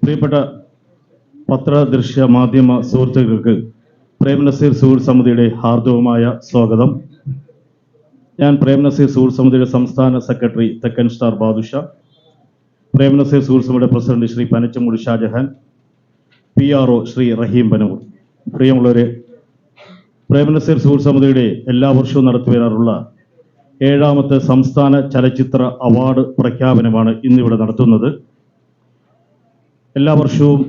പ്രിയപ്പെട്ട പത്രദൃശ്യ മാധ്യമ സുഹൃത്തുക്കൾക്ക് പ്രേംനസീർ സുഹൃത്ത് സമിതിയുടെ ഹാർദവമായ സ്വാഗതം. ഞാൻ പ്രേംനസീർ സുഹൃത്ത് സമിതിയുടെ സംസ്ഥാന സെക്രട്ടറി തെക്കൻ സ്റ്റാർ ബാദുഷ, പ്രേംനസീർ സുഹൃത്ത് സമിതിയുടെ പ്രസിഡന്റ് ശ്രീ പനച്ചമൂട് ഷാജഹാൻ, PRO ശ്രീ റഹീം ബനൂർ. പ്രിയമുള്ളവരെ, പ്രേംനസീർ സുഹൃത്ത് സമിതിയുടെ എല്ലാ വർഷവും നടത്തിവരാറുള്ള 7ാമത്തെ സംസ്ഥാന ചലച്ചിത്ര അവാർഡ് പ്രഖ്യാപനമാണ് ഇന്നിവിടെ നടത്തുന്നത്. എല്ലാ വർഷവും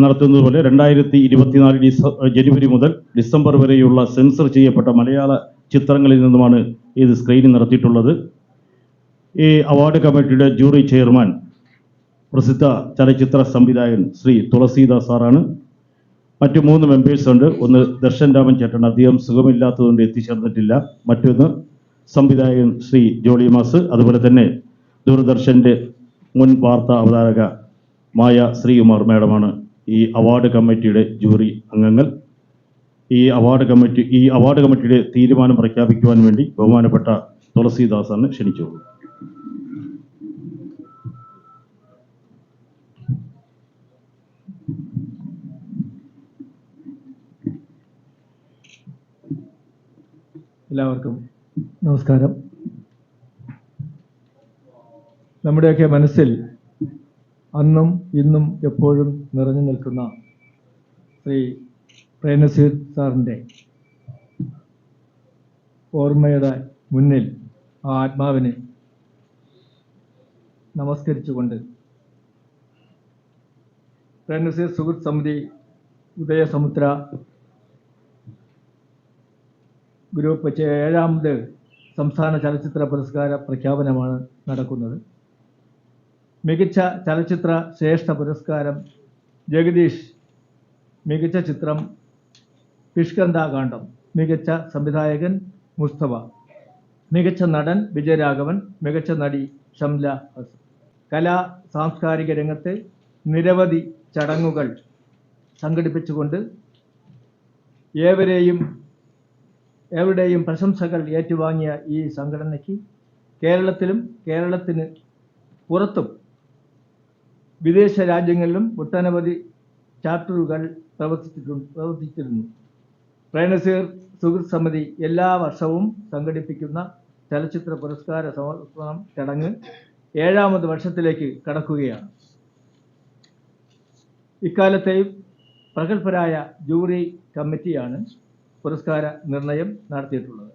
നടത്തുന്നത് പോലെ 2024 ജനുവരി മുതൽ ഡിസംബർ വരെയുള്ള സെൻസർ ചെയ്യപ്പെട്ട മലയാള ചിത്രങ്ങളിൽ നിന്നുമാണ് ഇത് സ്ക്രീനിങ് നടത്തിയിട്ടുള്ളത്. ഈ അവാർഡ് കമ്മിറ്റിയുടെ ജൂറി ചെയർമാൻ പ്രസിദ്ധ ചലച്ചിത്ര സംവിധായകൻ ശ്രീ തുളസീദാസ് സാറാണ്. മറ്റു 3 മെമ്പേഴ്സ് ഉണ്ട്. ഒന്ന് ദർശൻ രാമൻ ചേട്ടൻ, അദ്ദേഹം സുഖമില്ലാത്തതുകൊണ്ട് എത്തിച്ചേർന്നിട്ടില്ല. മറ്റൊന്ന് സംവിധായകൻ ശ്രീ ജോളി മാസ്, അതുപോലെ തന്നെ ദൂരദർശൻ്റെ മുൻ വാർത്താ അവതാരകമായ ശ്രീകുമാർ മാഡമാണ് ഈ അവാർഡ് കമ്മിറ്റിയുടെ ജൂറി അംഗങ്ങൾ. ഈ അവാർഡ് കമ്മിറ്റിയുടെ തീരുമാനം പ്രഖ്യാപിക്കുവാൻ വേണ്ടി ബഹുമാനപ്പെട്ട തുളസീദാസാണ് ക്ഷണിച്ചു. എല്ലാവർക്കും നമസ്കാരം. നമ്മുടെയൊക്കെ മനസ്സിൽ അന്നും ഇന്നും എപ്പോഴും നിറഞ്ഞു നിൽക്കുന്ന ശ്രീ പ്രേംനസീർ സാറിൻ്റെ ഓർമ്മയുടെ മുന്നിൽ ആ ആത്മാവിനെ നമസ്കരിച്ചുകൊണ്ട് പ്രേംനസീർ സുഹൃത്ത് സമിതി ഉദയസമുദ്ര ഗ്രൂപ്പ് വെച്ച് 7ാമത് സംസ്ഥാന ചലച്ചിത്ര പുരസ്കാര പ്രഖ്യാപനമാണ് നടക്കുന്നത്. മികച്ച ചലച്ചിത്ര ശ്രേഷ്ഠ പുരസ്കാരം ജഗദീഷ്, മികച്ച ചിത്രം കിഷ്കിന്ധാകാന്ഡം, മികച്ച സംവിധായകൻ മുസ്തഫ, മികച്ച നടൻ വിജയരാഘവൻ, മികച്ച നടി ഷംല ഹസൻ. കലാ സാംസ്കാരിക രംഗത്ത് നിരവധി ചടങ്ങുകൾ സംഘടിപ്പിച്ചുകൊണ്ട് എവിടെയും പ്രശംസകൾ ഏറ്റുവാങ്ങിയ ഈ സംഘടനയ്ക്ക് കേരളത്തിലും കേരളത്തിന് പുറത്തും വിദേശ രാജ്യങ്ങളിലും ഒട്ടനവധി ചാപ്റ്ററുകൾ പ്രവർത്തിച്ചിരുന്നു. പ്രേംനസീർ സുഹൃത്ത് സമിതി എല്ലാ വർഷവും സംഘടിപ്പിക്കുന്ന ചലച്ചിത്ര പുരസ്കാര സമർപ്പണ ചടങ്ങ് 7ാമത് വർഷത്തിലേക്ക് കടക്കുകയാണ്. ഇക്കാലത്തെയും പ്രഗത്ഭരായ ജൂറി കമ്മിറ്റിയാണ് പുരസ്കാര നിർണയം നടത്തിയിട്ടുള്ളത്.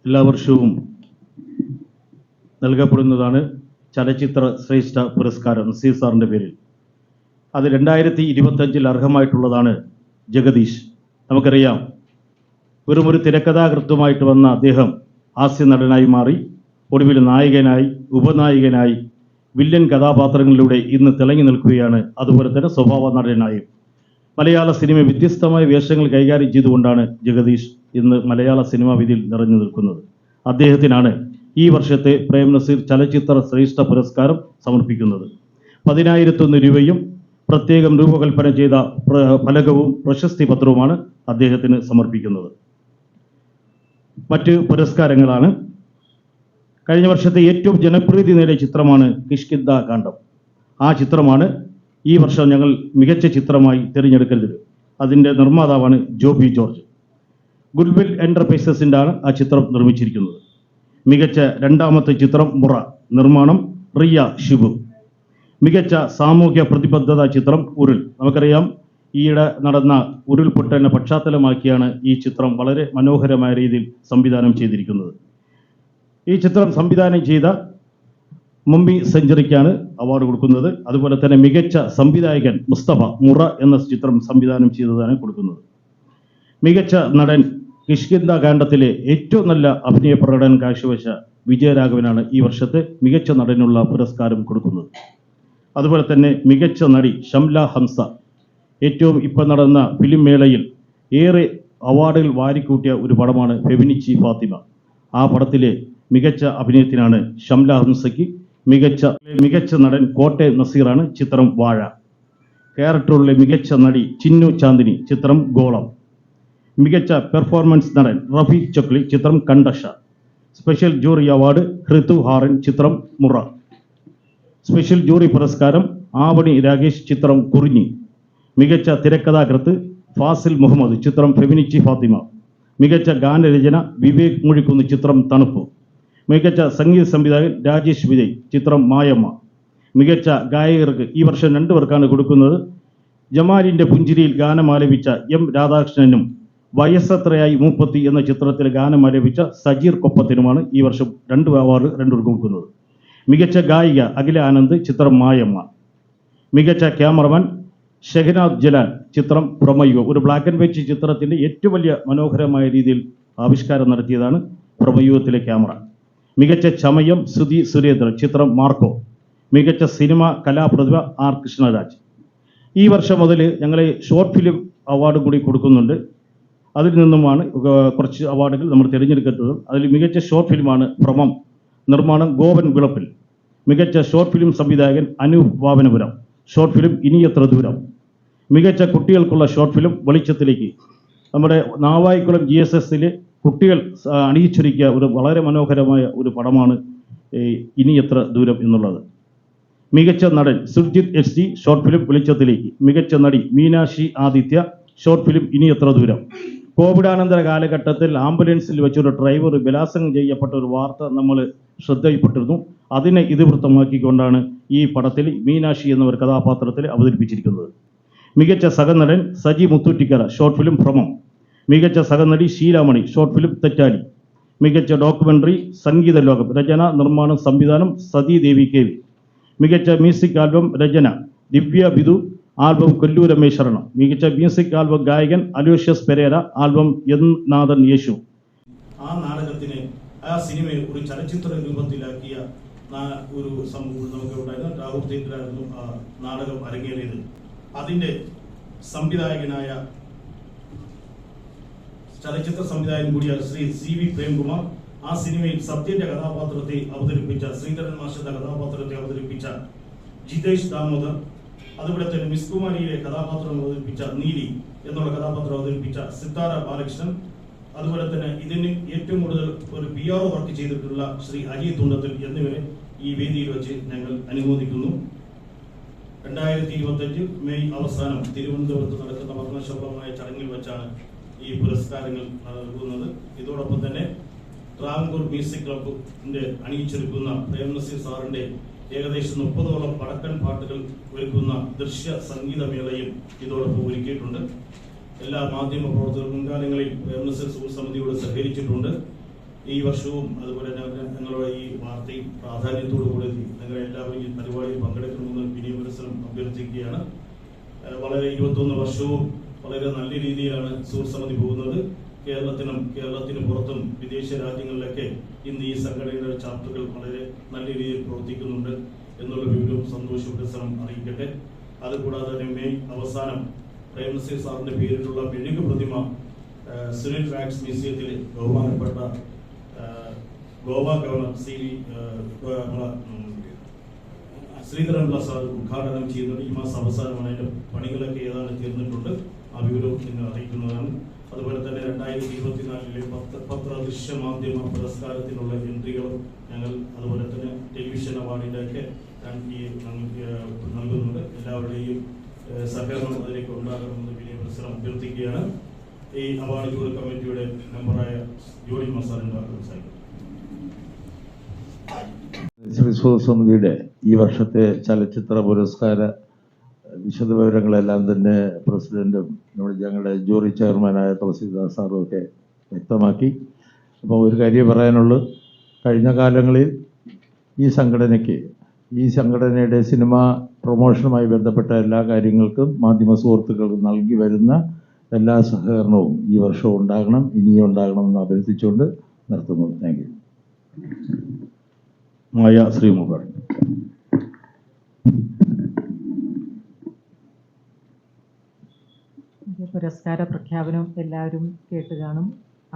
എല്ലാ വർഷവും നൽകപ്പെടുന്നതാണ് ചലച്ചിത്ര ശ്രേഷ്ഠ പുരസ്കാരം നസീർ സാറിൻ്റെ പേരിൽ. അത് 2025 അർഹമായിട്ടുള്ളതാണ് ജഗദീഷ്. നമുക്കറിയാം, വെറുമൊരു തിരക്കഥാകൃത്തുമായിട്ട് വന്ന അദ്ദേഹം ഹാസ്യ നടനായി മാറി, ഒടുവിൽ നായകനായി, ഉപനായകനായി, വില്ലൻ കഥാപാത്രങ്ങളിലൂടെ ഇന്ന് തിളങ്ങി നിൽക്കുകയാണ്. അതുപോലെ തന്നെ സ്വഭാവ നടനായും മലയാള സിനിമ വ്യത്യസ്തമായ വേഷങ്ങൾ കൈകാര്യം ചെയ്തുകൊണ്ടാണ് ജഗദീഷ് ഇന്ന് മലയാള സിനിമാ വേദിയിൽ നിറഞ്ഞു നിൽക്കുന്നത്. അദ്ദേഹത്തിനാണ് ഈ വർഷത്തെ പ്രേംനസീർ ചലച്ചിത്ര ശ്രേഷ്ഠ പുരസ്കാരം സമർപ്പിക്കുന്നത്. 10,001 രൂപയും പ്രത്യേകം രൂപകൽപ്പന ചെയ്ത ഫലകവും പ്രശസ്തി പത്രവുമാണ് അദ്ദേഹത്തിന് സമർപ്പിക്കുന്നത്. മറ്റ് പുരസ്കാരങ്ങളാണ്: കഴിഞ്ഞ വർഷത്തെ ഏറ്റവും ജനപ്രീതി നേടിയ ചിത്രമാണ് കിഷ്കിന്ധാകാന്ഡം. ആ ചിത്രമാണ് ഈ വർഷം ഞങ്ങൾ മികച്ച ചിത്രമായി തിരഞ്ഞെടുക്കരുത്. അതിൻ്റെ നിർമ്മാതാവാണ് ജോബി ജോർജ്. ഗുഡ്വിൽ എൻ്റർപ്രൈസസിൻ്റെയാണ് ആ ചിത്രം നിർമ്മിച്ചിരിക്കുന്നത്. മികച്ച 2ാമത്തെ ചിത്രം മുറ, നിർമ്മാണം റിയ ഷിബു. മികച്ച സാമൂഹ്യ പ്രതിബദ്ധത ചിത്രം ഉരുൾ. നമുക്കറിയാം, ഈയിടെ നടന്ന ഉരുൾപൊട്ടലിനെ പശ്ചാത്തലമാക്കിയാണ് ഈ ചിത്രം വളരെ മനോഹരമായ രീതിയിൽ സംവിധാനം ചെയ്തിരിക്കുന്നത്. ഈ ചിത്രം സംവിധാനം ചെയ്ത മമ്മി സെഞ്ചുറിക്കാണ് അവാർഡ് കൊടുക്കുന്നത്. അതുപോലെ തന്നെ മികച്ച സംവിധായകൻ മുസ്തഫ, മുറ എന്ന ചിത്രം സംവിധാനം ചെയ്തതാണ് കൊടുക്കുന്നത്. മികച്ച നടൻ കിഷ്കിന്ധാകാന്ഡത്തിലെ ഏറ്റവും നല്ല അഭിനയ പ്രകടനം കാഴ്ചവെച്ച വിജയരാഘവനാണ് ഈ വർഷത്തെ മികച്ച നടനുള്ള പുരസ്കാരം കൊടുക്കുന്നത്. അതുപോലെ തന്നെ മികച്ച നടി ഷംല ഹംസ. ഏറ്റവും ഇപ്പം നടന്ന ഫിലിം മേളയിൽ ഏറെ അവാർഡുകൾ വാരിക്കൂട്ടിയ ഒരു പടമാണ് ഫെമിനിച്ചി ഫാത്തിമ. ആ പടത്തിലെ മികച്ച അഭിനയത്തിനാണ് ഷംല ഹംസയ്ക്ക്. മികച്ച നടൻ കോട്ടെ നസീറാണ്, ചിത്രം വാഴ. ക്യാരക്ടറുള്ള മികച്ച നടി ചിന്നു ചാന്ദിനി, ചിത്രം ഗോളം. മികച്ച പെർഫോമൻസ് നടൻ റഫീഖ് ചൊക്ലി, ചിത്രം കണ്ടഷ. സ്പെഷ്യൽ ജൂറി അവാർഡ് ഋതു ഹാറൻ ചിത്രം മുറ. സ്പെഷ്യൽ ജൂറി പുരസ്കാരം ആവണി രാകേഷ് ചിത്രം കുറിഞ്ഞി. മികച്ച തിരക്കഥാകൃത്ത് ഫാസിൽ മുഹമ്മദ് ചിത്രം ഫെമിനിച്ചി ഫാത്തിമ. മികച്ച ഗാനരചന വിവേക് മുഴിക്കുന്ന് ചിത്രം തണുപ്പ്. മികച്ച സംഗീത സംവിധായകൻ രാജേഷ് വിജയ് ചിത്രം മായമ്മ. മികച്ച ഗായകർക്ക് ഈ വർഷം 2 പേർക്കാണ് കൊടുക്കുന്നത്. ജമാലിന്റെ പുഞ്ചിരിയിൽ ഗാനം ആലപിച്ച എം രാധാകൃഷ്ണനും വയസ്സത്രയായി മൂപ്പത്തി എന്ന ചിത്രത്തിൽ ഗാനം ആലപിച്ച സജീർ കൊപ്പത്തിനുമാണ് ഈ വർഷം 2 അവാർഡ് 2 പേർക്ക് കൊടുക്കുന്നത്. മികച്ച ഗായിക അഖില ആനന്ദ് ചിത്രം മായമ്മ. മികച്ച ക്യാമറമാൻ ഷെഹനാദ് ജലാൽ ചിത്രം പ്രമയുഗം. ഒരു ബ്ലാക്ക് ആൻഡ് വൈറ്റ് ചിത്രത്തിന്റെ ഏറ്റവും വലിയ മനോഹരമായ രീതിയിൽ ആവിഷ്കാരം നടത്തിയതാണ് പ്രമയുഗത്തിലെ ക്യാമറ. മികച്ച ചമയം സുധി സുരേന്ദ്രൻ ചിത്രം മാർക്കോ. മികച്ച സിനിമ കലാപ്രതിഭ ആർ കൃഷ്ണരാജ്. ഈ വർഷം മുതൽ ഞങ്ങൾ ഷോർട്ട് ഫിലിം അവാർഡ് കൂടി കൊടുക്കുന്നുണ്ട്. അതിൽ നിന്നുമാണ് കുറച്ച് അവാർഡുകൾ നമ്മൾ തിരഞ്ഞെടുക്കുന്നത്. അതിൽ മികച്ച ഷോർട്ട് ഫിലിമാണ് ഭ്രമം. നിർമ്മാണം ഗോവൻ വിളപ്പിൽ. മികച്ച ഷോർട്ട് ഫിലിം സംവിധായകൻ അനൂപ് വാവനപുരം. ഷോർട്ട് ഫിലിം ഇനി എത്ര ദൂരം. മികച്ച കുട്ടികൾക്കുള്ള ഷോർട്ട് ഫിലിം വെളിച്ചത്തിലേക്ക്. നമ്മുടെ നാവായിക്കുളം GSSൽ കുട്ടികൾ അണിയിച്ചൊരുക്കിയ ഒരു വളരെ മനോഹരമായ ഒരു പടമാണ് ഇനി എത്ര ദൂരം എന്നുള്ളത്. മികച്ച നടൻ സുർജിത് SG ഷോർട്ട് ഫിലിം വെളിച്ചത്തിലേക്ക്. മികച്ച നടി മീനാക്ഷി ആദിത്യ ഷോർട്ട് ഫിലിം ഇനി എത്ര ദൂരം. കോവിഡാനന്തര കാലഘട്ടത്തിൽ ആംബുലൻസിൽ വെച്ചൊരു ഡ്രൈവർ ബലാത്സംഗം ചെയ്യപ്പെട്ട ഒരു വാർത്ത നമ്മൾ ശ്രദ്ധയിൽപ്പെട്ടിരുന്നു. അതിനെ ഇതിവൃത്തമാക്കിക്കൊണ്ടാണ് ഈ പടത്തിൽ മീനാക്ഷി എന്ന ഒരു കഥാപാത്രത്തിൽ അവതരിപ്പിച്ചിരിക്കുന്നത്. മികച്ച സഹനടൻ സജി മുത്തൂറ്റിക്കര ഷോർട്ട് ഫിലിം ഭ്രമം. മികച്ച സഹനടി ഷീലാമണി ഷോർട്ട് ഫിലിം തെറ്റാലി. മികച്ച ഡോക്യുമെന്ററി സംഗീത ലോകം. രചന നിർമ്മാണം സംവിധാനം സതി ദേവി KV. മികച്ച മ്യൂസിക് ആൽബം രചന ദിവ്യ ബിദു. ആൽബം കൊല്ലൂരമേ ശരണം. മികച്ച മ്യൂസിക് ആൽബം ഗായകൻ അലോഷ്യസ് പെരേര. ആൽബം എൻ നാഥൻ യേശു. ആ നാടകത്തിനെ ആ സിനിമയെ ഒരു ചലച്ചിത്ര രൂപത്തിലാക്കിയ ഒരു സംഭവം നമുക്ക് ഉണ്ടായിരുന്നു. രാഹുൽ തിയേറ്ററായിരുന്നു ആ നാടകം അരങ്ങേറിയത്. അതിന്റെ സംവിധായകനായ ചലച്ചിത്ര സംവിധായകൻ കൂടിയായ ശ്രീ CV പ്രേംകുമാർ. ആ സിനിമയിൽ സത്യന്റെ കഥാപാത്രത്തെ അവതരിപ്പിച്ച ശ്രീധരൻ മാഷന്റെ കഥാപാത്രത്തെ അവതരിപ്പിച്ച ജിതേഷ് ദാമോദർ. അതുപോലെ തന്നെ മിസ് കുമാരിയിലെ കഥാപാത്രം അവതരിപ്പിച്ച നീലി എന്നുള്ള കഥാപാത്രം അവതരിപ്പിച്ച സിത്താര ബാലകൃഷ്ണൻ. അതുപോലെ തന്നെ ഇതിന് ഏറ്റവും കൂടുതൽ ഒരു PR വർക്ക് ചെയ്തിട്ടുള്ള ശ്രീ അജയ് തുണ്ടത്തിൽ എന്നിവരെ ഈ വേദിയിൽ വെച്ച് ഞങ്ങൾ അനുമോദിക്കുന്നു. 2025 മെയ് അവസാനം തിരുവനന്തപുരത്ത് നടക്കുന്ന വർണ്ണശബളമായ ചടങ്ങിൽ വെച്ചാണ് ഈ പുരസ്കാരങ്ങൾ നൽകുന്നത്. ഇതോടൊപ്പം തന്നെ ട്രാവൻകൂർ മ്യൂസിക് ക്ലബിന്റെ അണിയിച്ചൊരുക്കുന്ന പ്രേംനസീർ സാറിന്റെ ഏകദേശം 30ഓളം പടക്കൻ പാട്ടുകൾ ഒരുക്കുന്ന ദൃശ്യ സംഗീതമേളയും ഇതോടൊപ്പം ഒരുക്കിയിട്ടുണ്ട്. എല്ലാ മാധ്യമ പ്രവർത്തകരും മുൻകാലങ്ങളിൽ പ്രേംനസീർ സുഹൃത്ത് സമിതിയോട് സഹകരിച്ചിട്ടുണ്ട്. ഈ വർഷവും അതുപോലെ ഞങ്ങളുടെ ഈ വാർത്തയും പ്രാധാന്യത്തോടുകൂടി നിങ്ങളെ എല്ലാവരും ഈ പരിപാടിയിൽ പങ്കെടുക്കണമെന്ന് വിനീതപുരസ്സരം അഭ്യർത്ഥിക്കുകയാണ്. വളരെ 21 വർഷവും വളരെ നല്ല രീതിയിലാണ് സുഹൃത്ത് സമിതി പോകുന്നത്. കേരളത്തിന് പുറത്തും വിദേശ രാജ്യങ്ങളിലൊക്കെ ഇന്ന് ഈ സംഘടനയുടെ ചാപ്റ്ററുകൾ വളരെ നല്ല രീതിയിൽ പ്രവർത്തിക്കുന്നുണ്ട് എന്നുള്ള വിവരവും സന്തോഷപുരസ്സരം അറിയിക്കട്ടെ. അതുകൂടാതെ തന്നെ മെയ് അവസാനം പ്രേംനസീർ സാറിന്റെ പേരിലുള്ള മെഴുകു പ്രതിമ സുനിൽ വാക്സ് മ്യൂസിയത്തിൽ ബഹുമാനപ്പെട്ട ഗോവ ഗവർണർ ശ്രീധരൻ പ്രസാദ് ഉദ്ഘാടനം ചെയ്യുന്നത് ഈ മാസം അവസാനമാണ്. അതിന്റെ പണികളൊക്കെ ഏതാണ്ട് തീർന്നിട്ടുണ്ട്. ആ വിവരവും നിങ്ങൾ അറിയിക്കുന്നതാണ്. അതുപോലെ തന്നെ 2024 പത്ര ദൃശ്യ മാധ്യമ പുരസ്കാരത്തിനുള്ള എൻട്രികളും ഞങ്ങൾ അതുപോലെ തന്നെ ടെലിവിഷൻ അവാർഡിന്റെ ഒക്കെ നൽകുന്നുണ്ട്. എല്ലാവരുടെയും സഹകരണം അതിലേക്ക് ഉണ്ടാകണമെന്ന് വിനയപുരസ്സരം അഭ്യർത്ഥിക്കുകയാണ്. ഈ അവാർഡ് ജൂറി കമ്മിറ്റിയുടെ മെമ്പറായ ജോലി മസാറിന്റെ വാക്കുകൾ സംസാരിക്കും. സമിതിയുടെ ഈ വർഷത്തെ ചലച്ചിത്ര പുരസ്കാര വിശദവിവരങ്ങളെല്ലാം തന്നെ പ്രസിഡന്റും ഞങ്ങളുടെ ജൂറി ചെയർമാനായ തുളസീദാസ് സാറും ഒക്കെ വ്യക്തമാക്കി. അപ്പോൾ ഒരു കാര്യം പറയാനുള്ളൂ, കഴിഞ്ഞ കാലങ്ങളിൽ ഈ സംഘടനയുടെ സിനിമ പ്രൊമോഷനുമായി ബന്ധപ്പെട്ട എല്ലാ കാര്യങ്ങൾക്കും മാധ്യമ സുഹൃത്തുക്കൾക്ക് നൽകി വരുന്ന എല്ലാ സഹകരണവും ഈ വർഷവും ഉണ്ടാകണം, ഇനിയും ഉണ്ടാകണമെന്ന് അഭ്യർത്ഥിച്ചുകൊണ്ട് നിർത്തുന്നു. Thank you. മായ ശ്രീമുഖൻ. പുരസ്കാര പ്രഖ്യാപനം എല്ലാവരും കേട്ട് കാണും.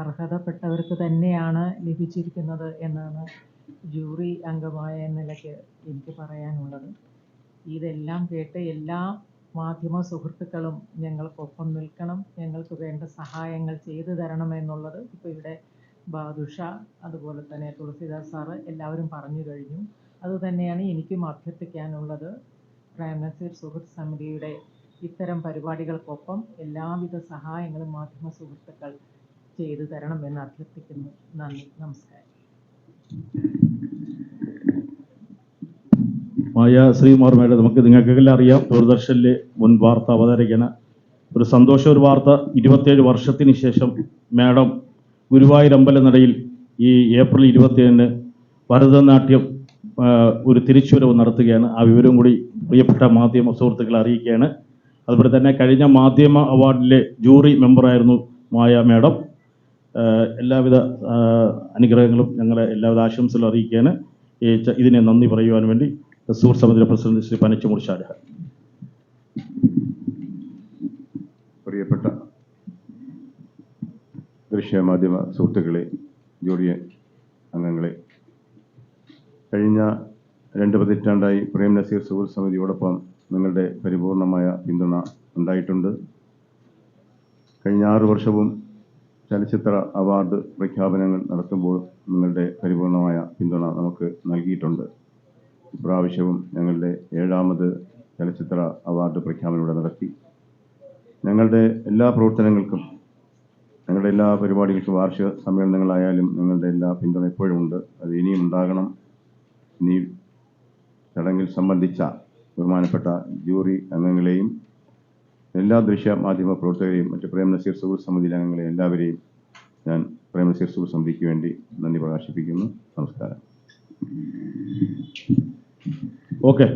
അർഹതപ്പെട്ടവർക്ക് തന്നെയാണ് ലഭിച്ചിരിക്കുന്നത് എന്നാണ് ജൂറി അംഗമായ നിലയ്ക്ക് എനിക്ക് പറയാനുള്ളത്. ഇതെല്ലാം കേട്ട് എല്ലാ മാധ്യമ സുഹൃത്തുക്കളും ഞങ്ങൾക്കൊപ്പം നിൽക്കണം, ഞങ്ങൾക്ക് വേണ്ട സഹായങ്ങൾ ചെയ്തു തരണം എന്നുള്ളത് ഇപ്പോൾ ഇവിടെ ബാദുഷ, അതുപോലെ തന്നെ തുളസിദാസ് സാറ് എല്ലാവരും പറഞ്ഞു കഴിഞ്ഞു. അതുതന്നെയാണ് എനിക്കും അഭ്യർത്ഥിക്കാനുള്ളത്. പ്രേം നസീർ സുഹൃത്ത് സമിതിയുടെ ഇത്തരം പരിപാടികൾക്കൊപ്പം എല്ലാവിധ സഹായങ്ങളും മാധ്യമ സുഹൃത്തുക്കൾ ചെയ്തു തരണമെന്ന് അഭ്യർത്ഥിക്കുന്നു. നന്ദി, നമസ്കാരം. മായ ശ്രീകുമാർ മേഡം, നിങ്ങൾക്കെല്ലാം അറിയാം, ദൂരദർശനിലെ മുൻ വാർത്ത അവതാരകന. ഒരു സന്തോഷ ഒരു വാർത്ത, 27 വർഷത്തിന് ശേഷം മാഡം ഗുരുവായൂർ അമ്പലനടയിൽ ഈ ഏപ്രിൽ 27-ന് ഭരതനാട്യം ഒരു തിരിച്ചുവരവ് നടത്തുകയാണ്. ആ വിവരം കൂടി പ്രിയപ്പെട്ട മാധ്യമ സുഹൃത്തുക്കളെ അറിയിക്കുകയാണ്. അതുപോലെ തന്നെ കഴിഞ്ഞ മാധ്യമ അവാർഡിലെ ജൂറി മെമ്പറായിരുന്നു മായ മാഡം. എല്ലാവിധ അനുഗ്രഹങ്ങളും ഞങ്ങളെ എല്ലാവിധ ആശംസകളും അറിയിക്കുകയാണ്. ഇതിനെ നന്ദി പറയുവാൻ വേണ്ടി സുഹൃത്ത് സമിതിയുടെ പ്രസിഡന്റ് ശ്രീ പനച്ചമൂർ ഷാജഹാൻ. പ്രിയപ്പെട്ട ദൃശ്യമാധ്യമ സുഹൃത്തുക്കളെ, ജൂറി അംഗങ്ങളെ, കഴിഞ്ഞ 2 പതിറ്റാണ്ടായി പ്രേം നസീർ സുഹൃത്ത് സമിതിയോടൊപ്പം നിങ്ങളുടെ പരിപൂർണമായ പിന്തുണ ഉണ്ടായിട്ടുണ്ട്. കഴിഞ്ഞ 6 വർഷവും ചലച്ചിത്ര അവാർഡ് പ്രഖ്യാപനങ്ങൾ നടത്തുമ്പോൾ നിങ്ങളുടെ പരിപൂർണമായ പിന്തുണ നമുക്ക് നൽകിയിട്ടുണ്ട്. ഇപ്രാവശ്യവും ഞങ്ങളുടെ 7ാമത് ചലച്ചിത്ര അവാർഡ് പ്രഖ്യാപനം ഇവിടെ നടത്തി. ഞങ്ങളുടെ എല്ലാ പ്രവർത്തനങ്ങൾക്കും, ഞങ്ങളുടെ എല്ലാ പരിപാടികൾക്കും, വാർഷിക സമ്മേളനങ്ങളായാലും നിങ്ങളുടെ എല്ലാ പിന്തുണ എപ്പോഴും ഉണ്ട്. അത് ഇനിയും ഉണ്ടാകണം. ഇനി ചടങ്ങിൽ സംബന്ധിച്ച ബഹുമാനപ്പെട്ട ജൂറി അംഗങ്ങളെയും എല്ലാ ദൃശ്യ മാധ്യമ പ്രവർത്തകരെയും മറ്റ് പ്രേം നസീർ സുഹൃത്ത് സമിതിയിലെ അംഗങ്ങളെയും എല്ലാവരെയും ഞാൻ പ്രേം നസീർ സുഹൃത്ത് സമിതിക്ക് വേണ്ടി നന്ദി പ്രകാശിപ്പിക്കുന്നു. നമസ്കാരം. ഓക്കെ.